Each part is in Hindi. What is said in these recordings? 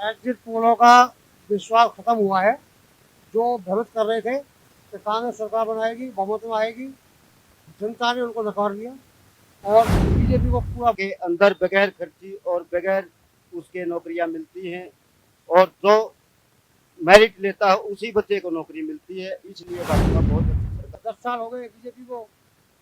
एग्जिट पोलों का विश्वास खत्म हुआ है। जो भ्रमित कर रहे थे कि कांग्रेस सरकार बनाएगी, बहुमत में आएगी, जनता ने उनको नकार दिया और बीजेपी को पूरा के अंदर बगैर खर्ची और बगैर उसके नौकरियां मिलती हैं और जो मेरिट लेता है उसी बच्चे को नौकरी मिलती है। इसलिए भाजपा बहुत अच्छी सरकार। 10 साल हो गए बीजेपी को।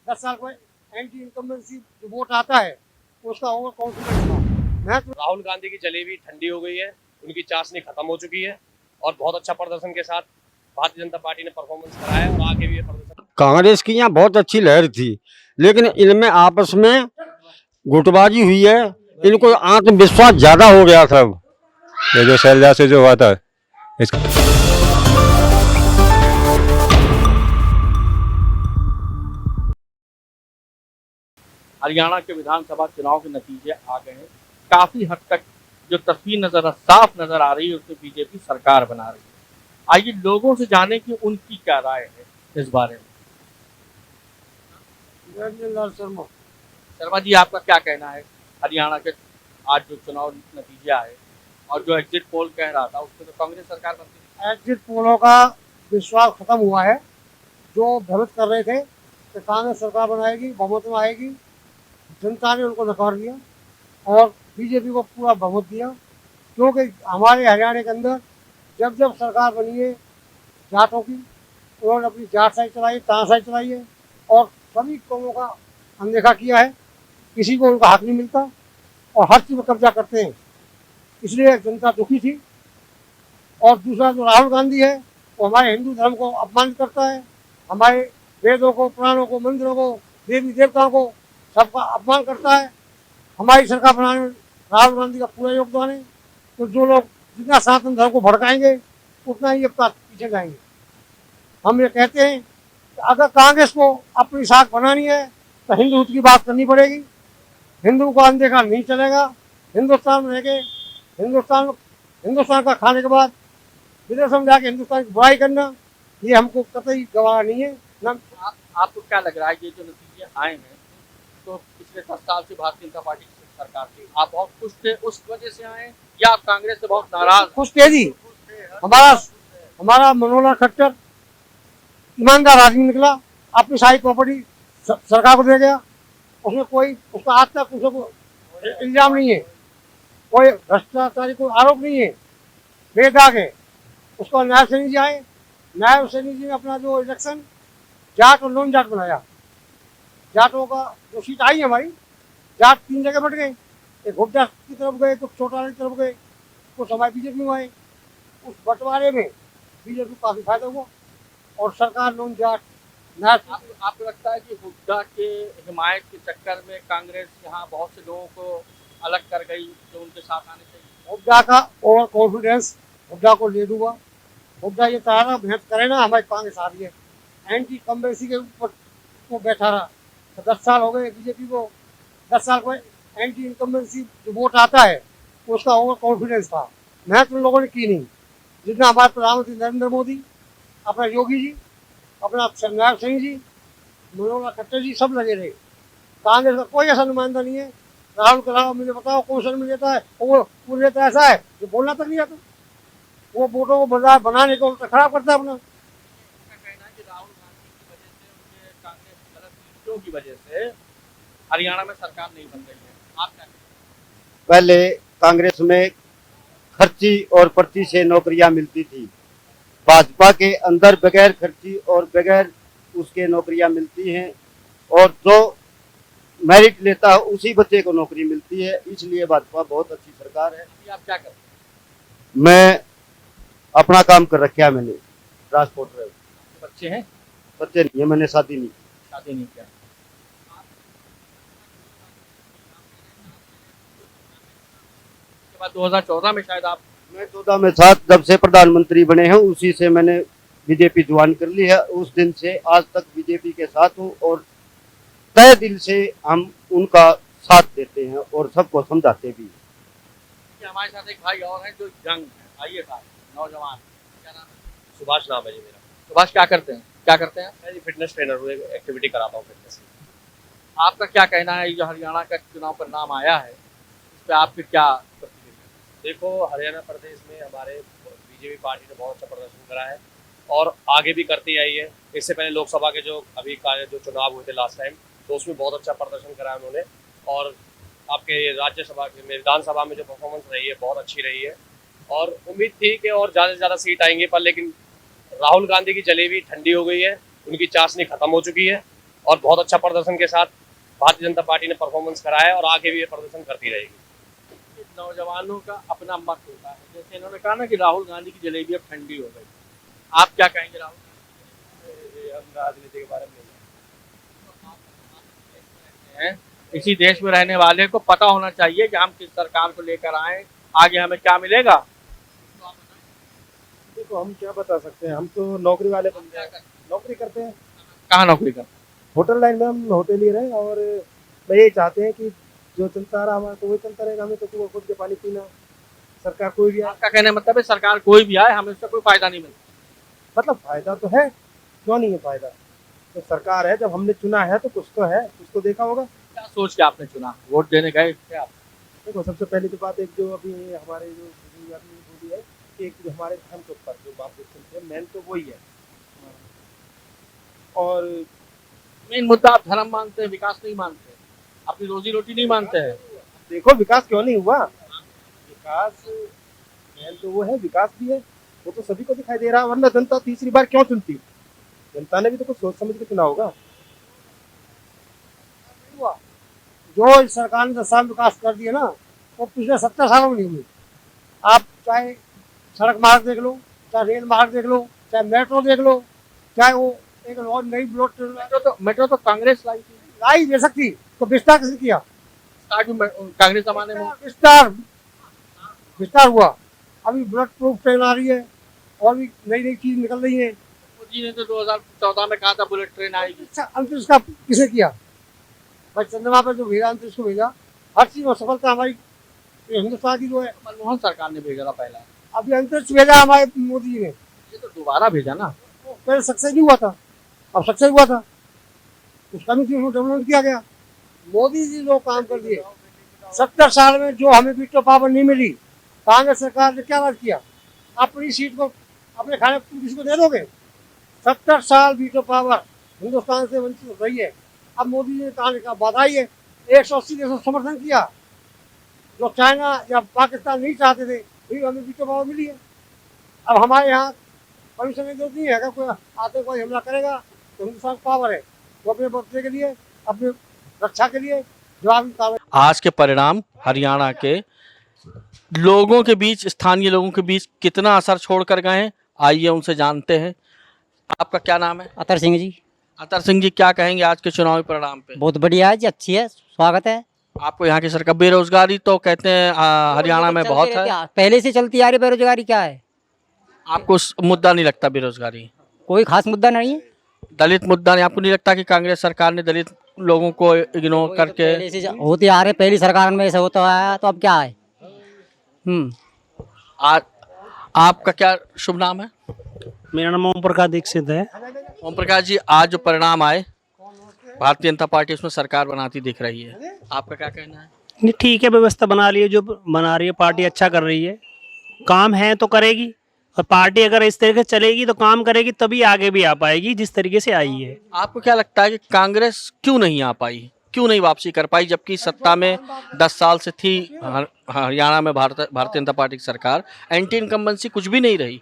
10 साल को एंटी इनकम्बेंसी जो वोट आता है उसका ओवर कॉन्फिडेंस था। मैं तो राहुल गांधी की जलेबी ठंडी हो गई है, उनकी चाशनी खत्म हो चुकी है और बहुत अच्छा प्रदर्शन के साथ भारतीय जनता पार्टी ने परफॉर्मेंस कराया और आगे भी ये प्रदर्शन। कांग्रेस की यहाँ बहुत अच्छी लहर थी, लेकिन इनमें आपस में गुटबाजी हुई है। इनको आत्मविश्वास ज्यादा हो गया था। ये जो शैलजा से जो हुआ था इसका हरियाणा के विधानसभा चुनाव के नतीजे आ गए हैं। काफी हद तक जो तस्वीर साफ नजर आ रही है उसमें बीजेपी सरकार बना रही है। आइए लोगों से जाने कि उनकी क्या राय है इस बारे में। शर्मा शर्मा जी, आपका क्या कहना है? हरियाणा के आज जो चुनाव नतीजे आए और जो एग्जिट पोल कह रहा था उसमें तो कांग्रेस सरकार बनती है। एग्जिट पोलों का विश्वास खत्म हुआ है। जो भ्रमित कर रहे थे कि कांग्रेस सरकार बनाएगी, बहुमत में आएगी, जनता ने उनको नकार दिया और बीजेपी को पूरा बहुमत दिया। क्योंकि हमारे हरियाणा के अंदर जब जब सरकार बनी है जाटों की, उन्होंने अपनी जाट साइड चलाई, तानाशाही चलाई है और सभी कौमों का अनदेखा किया है। किसी को उनका हक नहीं मिलता और हर चीज़ में कब्जा करते हैं। इसलिए जनता दुखी थी। और दूसरा जो राहुल गांधी है वो हमारे हिंदू धर्म को अपमानित करता है, हमारे वेदों को, पुराणों को, मंदिरों को, देवी देवताओं को सबका अपमान करता है। हमारी सरकार बनाने में राहुल गांधी का पूरा योगदान है। तो जो लोग जितना सनातन धर्म को भड़काएंगे उतना ही अब पीछे जाएंगे। हम ये कहते हैं कि अगर कांग्रेस को अपनी साख बनानी है तो हिंदुत्व की बात करनी पड़ेगी। हिंदू को अनदेखा नहीं चलेगा। हिंदुस्तान में रह के हिंदुस्तान का खाने के बाद विदेशों में जाके हिंदुस्तान की बुराई करना ये हमको कतई गवारा नहीं है। आपको क्या लग रहा है ये जो नतीजे आए हैं, तो पिछले 10 साल से भारतीय जनता पार्टी की सरकार थी, आप बहुत खुश थे उस वजह से आए या आप कांग्रेस से बहुत नाराज? खुश थे जी। हमारा मनोहर खट्टर ईमानदार आदमी निकला, अपनी सारी प्रॉपर्टी सरकार को दे गया। उसमें कोई उसका आज तक उसको इल्जाम नहीं है, कोई भ्रष्टाचारी कोई आरोप नहीं है, बेदाग है। उसको नायब सैनी जी आए, नायब सैनी जी ने अपना जो इलेक्शन जाट और नॉन जाट बनाया। जाटों का जो सीट आई है हमारी, जाट 3 जगह बट गए, एक हुड्डा की तरफ गए, कुछ चौटाला की तरफ गए, कुछ हमारे बीजेपी में आए। उस बंटवारे में बीजेपी को काफ़ी फायदा हुआ और सरकार नॉन जाट नायब। आपको लगता है कि हुड्डा के हिमायत के चक्कर में कांग्रेस यहाँ बहुत से लोगों को अलग कर गई जो उनके साथ आने चाहिए? हुड्डा का ओवर कॉन्फिडेंस हुड्डा को ले दूंगा। हुड्डा ये चाह मेहनत करे ना, हमारी कांग्रेस आ रही है, एंटी कम्बेंसी के ऊपर वो बैठा रहा। तो 10 साल हो गए बीजेपी को। 10 साल को एंटी इनकम्बेंसी जो वोट आता है उसका ओवर कॉन्फिडेंस था। मेहनत उन लोगों ने की नहीं जितना हमारे प्रधानमंत्री नरेंद्र मोदी, अपना योगी जी, अपना नायब सिंह जी, मनोहर खट्टर जी सब लगे रहे। कांग्रेस का कोई ऐसा नुमाइंदा नहीं है। राहुल के अलावा मुझे बताओ कौन सा में लेता है, वो लेता ऐसा है जो बोलना तक नहीं आता। वो वोटों को बनाने को खराब करता है अपना। कहना है कि राहुल गांधी की वजह से, उनके कांग्रेस की गलत नीतियों की वजह से हरियाणा में सरकार नहीं बन रही है। आप क्या कहते हैं? पहले कांग्रेस में खर्ची और पर्ची से नौकरियां मिलती थी। भाजपा के अंदर बगैर खर्ची और बगैर उसके नौकरियां मिलती हैं और जो मेरिट लेता है उसी बच्चे को नौकरी मिलती है। इसलिए भाजपा बहुत अच्छी सरकार है। आप क्या करते हैं? मैं अपना काम कर रखा है, मैंने ट्रांसपोर्ट ड्राइवर। बच्चे हैं? बच्चे नहीं है, मैंने शादी नहीं किया। उसके बाद 2014 में शायद मैं 14 में था, जब से प्रधानमंत्री बने हैं उसी से मैंने बीजेपी ज्वाइन कर ली है। उस दिन से आज तक बीजेपी के साथ हूँ और तय दिल से हम उनका साथ देते हैं और सबको समझाते भी। हमारे साथ एक भाई और हैं जो यंग है, आइए साहब, नौजवान, क्या नाम है? सुभाष नाम है जी मेरा। सुभाष क्या करते हैं? मैं फिटनेस ट्रेनर हूँ, एक्टिविटी कराता हूँ फिटनेस। आपका क्या कहना है जो हरियाणा का चुनाव परिणाम आया है, इस पर आपकी क्या प्रतिक्रिया? देखो, हरियाणा प्रदेश में हमारे बीजेपी पार्टी ने बहुत अच्छा प्रदर्शन करा है और आगे भी करती आई है। इससे पहले लोकसभा के जो अभी का जो चुनाव हुए थे लास्ट टाइम, तो उसमें बहुत अच्छा प्रदर्शन करा उन्होंने। और आपके राज्यसभा में, विधानसभा में जो परफॉर्मेंस रही है बहुत अच्छी रही है और उम्मीद थी कि और ज़्यादा से ज़्यादा सीट आएंगे, पर लेकिन राहुल गांधी की जलेबी ठंडी हो गई है, उनकी चाशनी खत्म हो चुकी है और बहुत अच्छा प्रदर्शन के साथ भारतीय जनता पार्टी ने परफॉर्मेंस करा है और आगे भी ये प्रदर्शन करती रहेगी। नौजवानों का अपना मत होता है, जैसे इन्होंने कहा ना कि राहुल गांधी की जलेबी अब ठंडी हो गई, आप क्या कहेंगे राहुल गांधी? हम राजनीति के बारे में हैं, इसी देश में रहने वाले को पता होना चाहिए कि हम किस सरकार को लेकर आए, आगे हमें क्या मिलेगा। देखो हम क्या बता सकते हैं, हम तो नौकरी वाले बंदे हैं, नौकरी करते हैं, कहाँ नौकरी करते होटल लाइन में हम होटल ही रहे और मैं ये चाहते हैं कि जो चलता रहा हमारा तो वही चलता रहेगा, हमें तो कुआं खोद के पानी पीना, सरकार कोई भी हैं? आए आपका कहने का मतलब है सरकार कोई भी आए हमें उससे कोई फायदा नहीं मिलता। मतलब फायदा तो है, क्यों नहीं है फायदा, तो सरकार है, जब हमने चुना है तो कुछ तो है, कुछ तो देखा होगा। क्या सोच के आपने चुना, वोट देने गए थे आप? देखो सबसे पहले तो बात एक जो अभी हमारे जो बुजुर्ग आदमी ने बोली है कि एक जो हमारे धर्म के ऊपर जो बात बोलते हैं मेन तो वही है। और मेन मुद्दा आप धर्म मानते हैं, विकास नहीं मानते, अपनी रोजी रोटी नहीं मानते हैं। देखो विकास क्यों नहीं हुआ, विकास मेन तो वो है, विकास भी है, वो तो सभी को दिखाई दे रहा है, वरना जनता तीसरी बार क्यों चुनती, जनता ने भी तो कुछ सोच समझ के चुना होगा। जो इस सरकार ने 10 साल विकास कर दिया ना, वो पिछले 70 सालों में नहीं हुई। आप चाहे सड़क मार्ग देख लो, चाहे रेल मार्ग देख लो, चाहे मेट्रो देख लो, चाहे वो एक और नई ब्लॉक मेट्रो तो कांग्रेस लाई थी, लाई दे सकती, तो विस्तार किसने किया? स्टार्ट भी कांग्रेस जमाने में। विस्तार हुआ, अभी बुलेट प्रूफ ट्रेन आ रही है और भी नई नई चीज निकल रही है। मोदी ने तो 2014 में कहा था बुलेट ट्रेन आएगी। अंतरिक्ष का किसे किया भाई? चंद्रमा पर जो भेजा, अंतरिक्ष को भेजा, हर चीज में सफलता हमारी हिंदुस्तान की जो है। मनमोहन सरकार ने भेजा था पहला, अभी अंतरिक्ष भेजा हमारे मोदी जी ने, ये तो दोबारा भेजा ना। पहले सक्सेस नहीं हुआ था, अब सक्सेस हुआ था, उसका भी डेवलपमेंट किया गया। मोदी जी लोग काम कर दिए। 70 साल में जो हमें वीटो पावर नहीं मिली, कांग्रेस सरकार ने क्या राज किया? अपनी सीट को अपने खाने किसी को दे दोगे? 70 साल वीटो पावर हिंदुस्तान से वंचित रही है। अब मोदी जी ने कहा का बधाई है, 180 देशों समर्थन किया। जो चाइना या पाकिस्तान नहीं चाहते थे, फिर हमें वीटो पावर मिली है। अब हमारे यहाँ परमिशन की जरूरत नहीं है, अगर कोई आतंकवादी हमला करेगा तो हिंदुस्तान पावर है, वो अपने बचने के लिए, अपने रक्षा के लिए जवाबी कार्रवाई। आज के परिणाम हरियाणा के लोगों के बीच, स्थानीय लोगों के बीच कितना असर छोड़ कर गए हैं, आइए उनसे जानते हैं। आपका क्या नाम है? अतर सिंह जी। अतर सिंह जी, क्या कहेंगे आज के चुनावी परिणाम पे? बहुत बढ़िया है जी, अच्छी है, स्वागत है। आपको यहाँ की सरकार, बेरोजगारी तो कहते हैं हरियाणा में बहुत है, पहले से चलती आ रही बेरोजगारी, क्या है? आपको उस मुद्दा नहीं लगता बेरोजगारी? कोई खास मुद्दा नहीं है। दलित मुद्दा नहीं, आपको नहीं लगता कि कांग्रेस सरकार ने दलित लोगों को इग्नोर करके? पहले से होते आ रहे, पहली सरकार में ऐसा होता आया, तो अब क्या है? आज आपका क्या शुभ नाम है? मेरा नाम ओम प्रकाश दीक्षित है। ओम प्रकाश जी, आज जो परिणाम आए, भारतीय जनता पार्टी उसमें सरकार बनाती दिख रही है, आपका क्या कहना है? नहीं ठीक है, व्यवस्था बना रही है, जो बना रही है पार्टी अच्छा कर रही है, काम है तो करेगी, और पार्टी अगर इस तरीके से चलेगी तो काम करेगी, तभी आगे भी आ पाएगी जिस तरीके से आई है। आपको क्या लगता है कि कांग्रेस क्यों नहीं आ पाई, क्यों नहीं वापसी कर पाई, जबकि सत्ता में 10 साल से थी हरियाणा में भारतीय जनता पार्टी की सरकार, एंटी इनकम्बेंसी कुछ भी नहीं रही,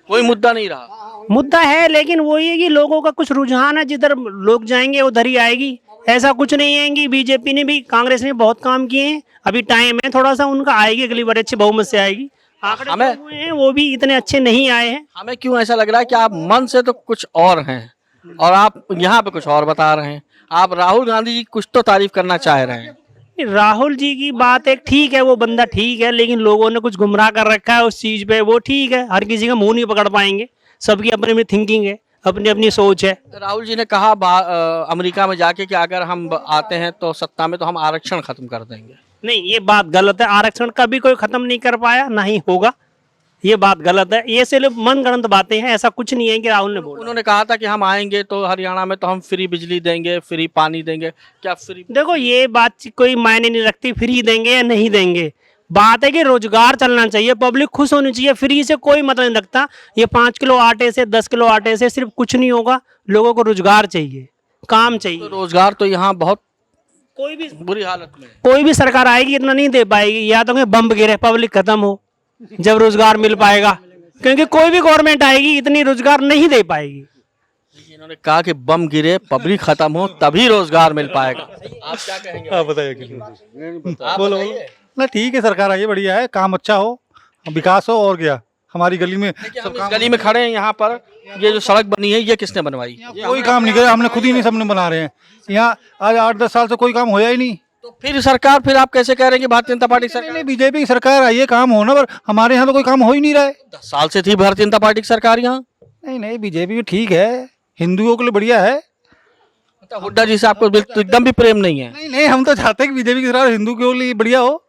कोई मुद्दा नहीं रहा? मुद्दा है, लेकिन वही है कि लोगों का कुछ रुझान है, जिधर लोग जाएंगे उधर ही आएगी। ऐसा कुछ नहीं है कि बीजेपी ने भी, कांग्रेस ने बहुत काम किए हैं, अभी टाइम है थोड़ा सा उनका, आएगी अगली बार अच्छे बहुमत से आएगी। आंकड़े हमें जो हुए हैं वो भी इतने अच्छे नहीं आए हैं। हमें क्यों ऐसा लग रहा है कि आप मन से तो कुछ और हैं और आप यहाँ पे कुछ और बता रहे हैं? आप राहुल गांधी जी कुछ तो तारीफ करना चाह रहे हैं। राहुल जी की बात एक ठीक है, वो बंदा ठीक है, लेकिन लोगों ने कुछ गुमराह कर रखा है उस चीज पे, वो ठीक है, हर किसी का मुंह नहीं पकड़ पाएंगे, सबकी अपनी अपनी थिंकिंग है, अपनी अपनी सोच है। राहुल जी ने कहा अमेरिका में जाके कि अगर हम आते हैं तो सत्ता में तो हम आरक्षण खत्म कर देंगे। नहीं, ये बात गलत है, आरक्षण कभी कोई खत्म नहीं कर पाया, ना ही होगा, ये बात गलत है, ये सिर्फ मनगढ़ंत बातें हैं, ऐसा कुछ नहीं है कि राहुल ने बोला। उन्होंने कहा था कि हम आएंगे तो हरियाणा में तो हम फ्री बिजली देंगे, फ्री पानी देंगे, क्या फ्री? देखो ये बात कोई मायने नहीं रखती, फ्री देंगे या नहीं देंगे, बात है कि रोजगार चलना चाहिए, पब्लिक खुश होनी चाहिए। फ्री से कोई मतलब नहीं रखता। ये 5 किलो आटे से 10 किलो आटे से सिर्फ कुछ नहीं होगा। लोगों को रोजगार चाहिए, काम तो चाहिए। रोजगार तो यहाँ बहुत कोई भी बुरी हालत में है। कोई भी सरकार आएगी इतना नहीं दे पाएगी। या तो बम गिरे, पब्लिक खत्म हो, जब रोजगार मिल पाएगा। क्योंकि कोई भी गवर्नमेंट आएगी इतनी रोजगार नहीं दे पाएगी। इन्होंने कहा कि बम गिरे, पब्लिक खत्म हो, तभी रोजगार मिल पाएगा। आप क्या कहेंगे? आप बताइए आप बोलो बताइए। ना, ठीक है, सरकार आई है, बढ़िया है, काम अच्छा हो, विकास हो, और क्या हमारी गली में देखिए, हम इस गली में खड़े हैं, यहाँ पर ये जो सड़क बनी है ये किसने बनवाई? कोई काम नहीं किया, हमने खुद ही नहीं, सबने बना रहे हैं। यहाँ आज 8-10 साल से कोई काम होया ही नहीं। तो फिर सरकार, फिर आप कैसे कह रहे हैं कि भारतीय जनता पार्टी सरकार? नहीं, बीजेपी की सरकार आई है, काम होना, पर हमारे यहाँ तो कोई काम हो ही नहीं रहा है। 10 साल से थी भारतीय जनता पार्टी की सरकार यहाँ। नहीं, बीजेपी भी ठीक है, हिंदुओं के लिए बढ़िया है। मतलब हुड्डा जी से आपको एकदम भी प्रेम नहीं है? नहीं, हम तो चाहते हैं कि बीजेपी की सरकार हिंदू के लिए बढ़िया हो।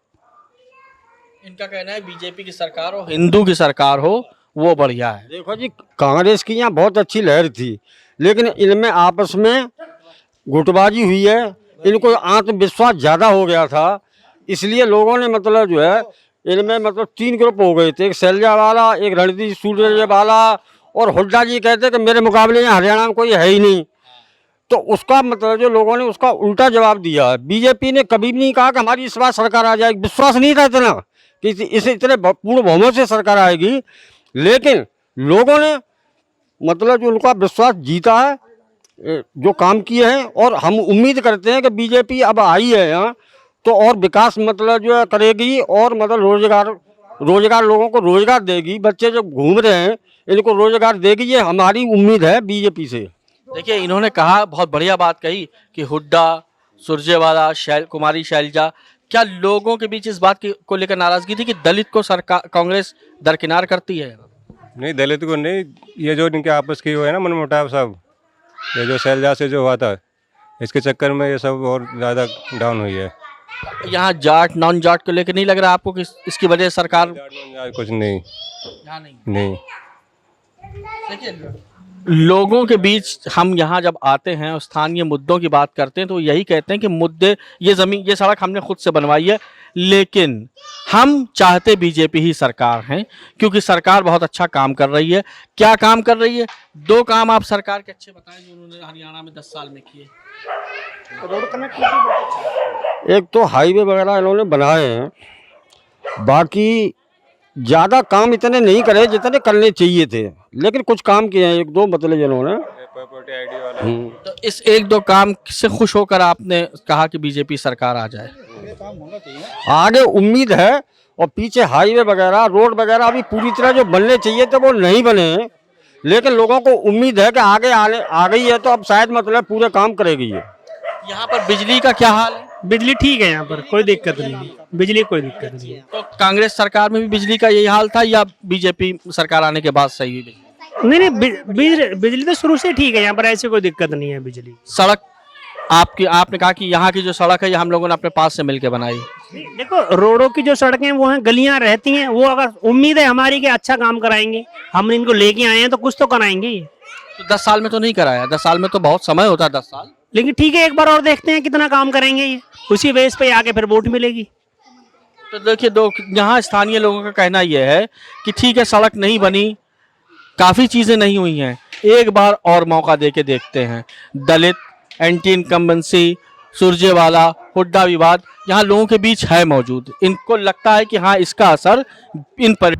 इनका कहना है बीजेपी की सरकार हो, हिंदू की सरकार हो, वो बढ़िया है। देखो जी, कांग्रेस की यहाँ बहुत अच्छी लहर थी, लेकिन इनमें आपस में गुटबाजी हुई है। इनको आत्मविश्वास ज़्यादा हो गया था, इसलिए लोगों ने मतलब जो है इनमें मतलब 3 ग्रुप हो गए थे। एक शैलजा वाला, एक रणदीप सुरजेवाला और हुड्डा जी कहते कि मेरे मुकाबले यहाँ हरियाणा में कोई है ही नहीं। तो उसका मतलब जो लोगों ने उसका उल्टा जवाब दिया है। बीजेपी ने कभी भी नहीं कहा कि हमारी इस बार सरकार आ जाएगी, विश्वास नहीं था इतना कि इसे इतने पूर्ण बहुमत से सरकार आएगी। लेकिन लोगों ने मतलब जो उनका विश्वास जीता है, जो काम किए हैं, और हम उम्मीद करते हैं कि बीजेपी अब आई है यहाँ तो और विकास मतलब जो है करेगी, और मतलब रोजगार लोगों को रोजगार देगी। बच्चे जो घूम रहे हैं इनको रोजगार देगी, ये हमारी उम्मीद है बीजेपी से। देखिए, इन्होंने कहा, बहुत बढ़िया बात कही कि हुड्डा, सुरजेवाला, कुमारी शैलजा, क्या लोगों के बीच इस बात को लेकर नाराजगी थी कि दलित को सरकार कांग्रेस दरकिनार करती है? नहीं, दलित को नहीं, ये जो इनके आपस की हुए है ना मनमुटाव सब, ये जो शैलजा से जो हुआ था, इसके चक्कर में ये सब और ज़्यादा डाउन हुई है। यहाँ जाट नॉन जाट को लेकर नहीं लग रहा आपको कि इसकी वजह से सरकार? कुछ नहीं, यहाँ नहीं। देखिए, लोगों के बीच हम यहाँ जब आते हैं और स्थानीय मुद्दों की बात करते हैं तो यही कहते हैं कि मुद्दे, ये जमीन, ये सड़क हमने खुद से बनवाई है, लेकिन हम चाहते बीजेपी ही सरकार हैं, क्योंकि सरकार बहुत अच्छा काम कर रही है। क्या काम कर रही है? 2 काम आप सरकार के अच्छे बताएं जो उन्होंने हरियाणा में 10 साल में किए। रोड कनेक्टिविटी, एक तो हाईवे वगैरह इन्होंने बनाए हैं, बाकी ज़्यादा काम इतने नहीं करे जितने करने चाहिए थे, लेकिन कुछ काम किए हैं 1-2 मतलब इन्होंने। प्रॉपर्टी आईडी वाला। तो इस 1-2 काम से खुश होकर आपने कहा कि बीजेपी सरकार आ जाए? आगे उम्मीद है, और पीछे हाईवे वगैरह, रोड वगैरह अभी पूरी तरह जो बनने चाहिए थे वो नहीं बने हैं, लेकिन लोगों को उम्मीद है कि आगे आ गई है तो अब शायद मतलब पूरे काम करेगी ये। यहाँ पर बिजली का क्या हाल है? बिजली ठीक है, यहाँ पर कोई दिक्कत नहीं है, बिजली कोई दिक्कत नहीं है। तो कांग्रेस सरकार में भी बिजली का यही हाल था या बीजेपी सरकार आने के बाद सही हुई बिजली? नहीं, बिजली तो शुरू से ठीक है, यहाँ पर ऐसी कोई दिक्कत नहीं है। बिजली, सड़क आपने कहा कि यहाँ की जो सड़क है ये हम लोगों ने अपने पास से मिलकर बनाई। देखो, रोडों की जो सड़कें वो हैं, गलियां रहती हैं, वो अगर उम्मीद है हमारी कि अच्छा काम कराएंगे, हम इनको लेके आए हैं तो कुछ तो कराएंगे। तो 10 साल में तो नहीं कराया, 10 साल में तो बहुत समय होता है, 10 साल। लेकिन ठीक है, एक बार और देखते हैं कितना काम करेंगे ये, उसी बेस पे आके फिर वोट मिलेगी। तो देखिए, यहाँ स्थानीय लोगों का कहना यह है कि ठीक है, सड़क नहीं बनी, काफी चीजें नहीं हुई हैं, एक बार और मौका देके देखते हैं। दलित, एंटी इनकम्बेंसी, सुरजेवाला, हुड्डा विवाद यहाँ लोगों के बीच है मौजूद। इनको लगता है कि हाँ, इसका असर इन पर